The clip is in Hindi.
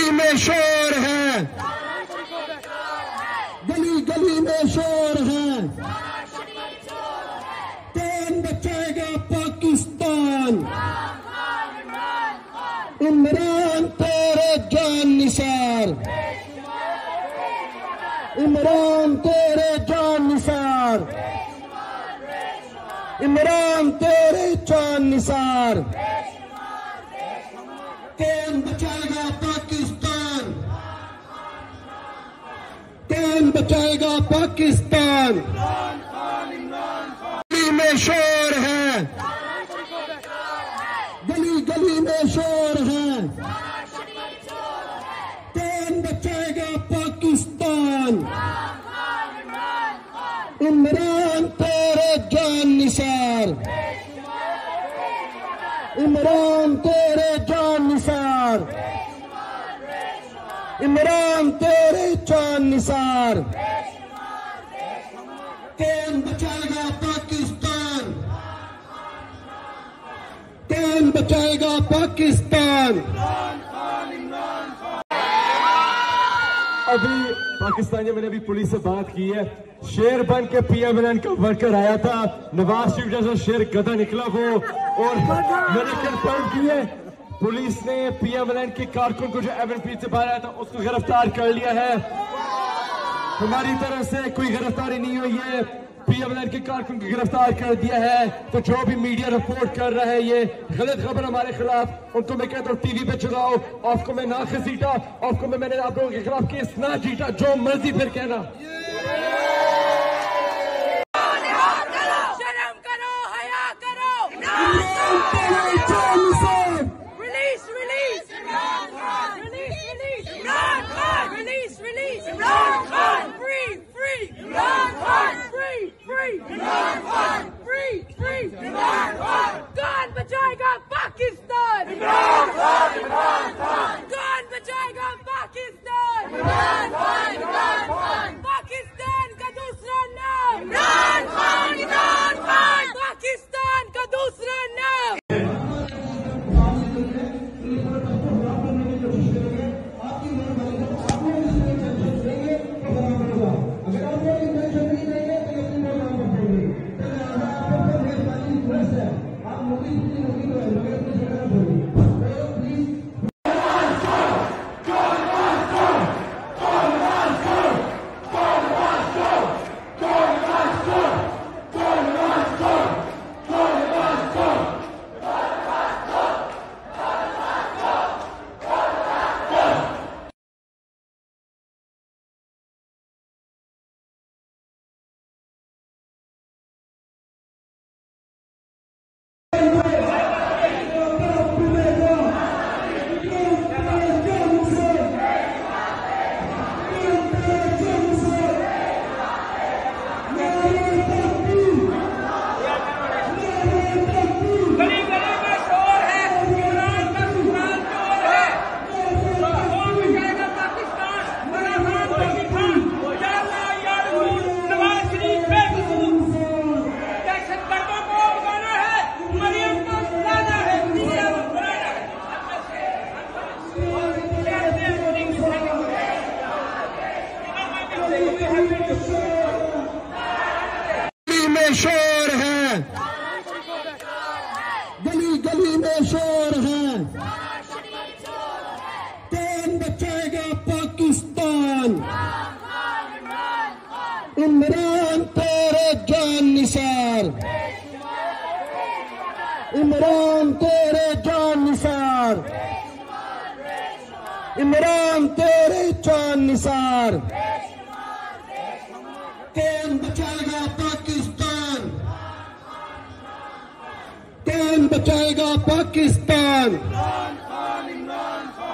गली में शोर है, गली गली में शोर है। कौन बचाएगा पाकिस्तान? इमरान तेरे जान निसार, इमरान तेरे जान निसार, इमरान तेरे जान निसार। कौन बचाएगा पाकिस्तान? कौन बचाएगा पाकिस्तान? गली में शोर है, गली गली में शोर है। कौन बचाएगा पाकिस्तान? इमरान तेरे जान निसार, इमरान तेरे जान निसार, इमरान तेरे जान निसार। कौन बचाएगा पाकिस्तान? कौन बचाएगा पाकिस्तान? अभी पाकिस्तानियों मैंने अभी पुलिस से बात की है। शेर बन के पीएमएलएन का वर्कर आया था, नवाज शरीफ जैसा शेर गधा निकला वो, और मैंने कंफर्म की है पुलिस ने पीएमएलएन के कारकुन को जो एमएनपी से बाहर आया था उसको गिरफ्तार कर लिया है। हमारी तरफ से कोई गिरफ्तारी नहीं हुई है, पीएमएलएन के कारकुन को गिरफ्तार कर दिया है। तो जो भी मीडिया रिपोर्ट कर रहा है ये गलत खबर हमारे खिलाफ, उनको मैं कहता हूँ टीवी पे चलाओ। आपको मैं ना घसीटा, आपको मैंने आप लोगों के खिलाफ केस ना जीता, जो मर्जी फिर कहना। कौन बचाएगा पाकिस्तान? कौन बचाएगा पाकिस्तान? पाकिस्तान का दूसरा नाम पाकिस्तान का दूसरा नाम। गली में शोर है, गली गली में शोर है। कौन बचाएगा पाकिस्तान? इमरान तेरे जान निसार, इमरान तेरे जान निसार, इमरान तेरे जान निसार। कौन बचाएगा पाकिस्तान? कौन बचाएगा पाकिस्तान?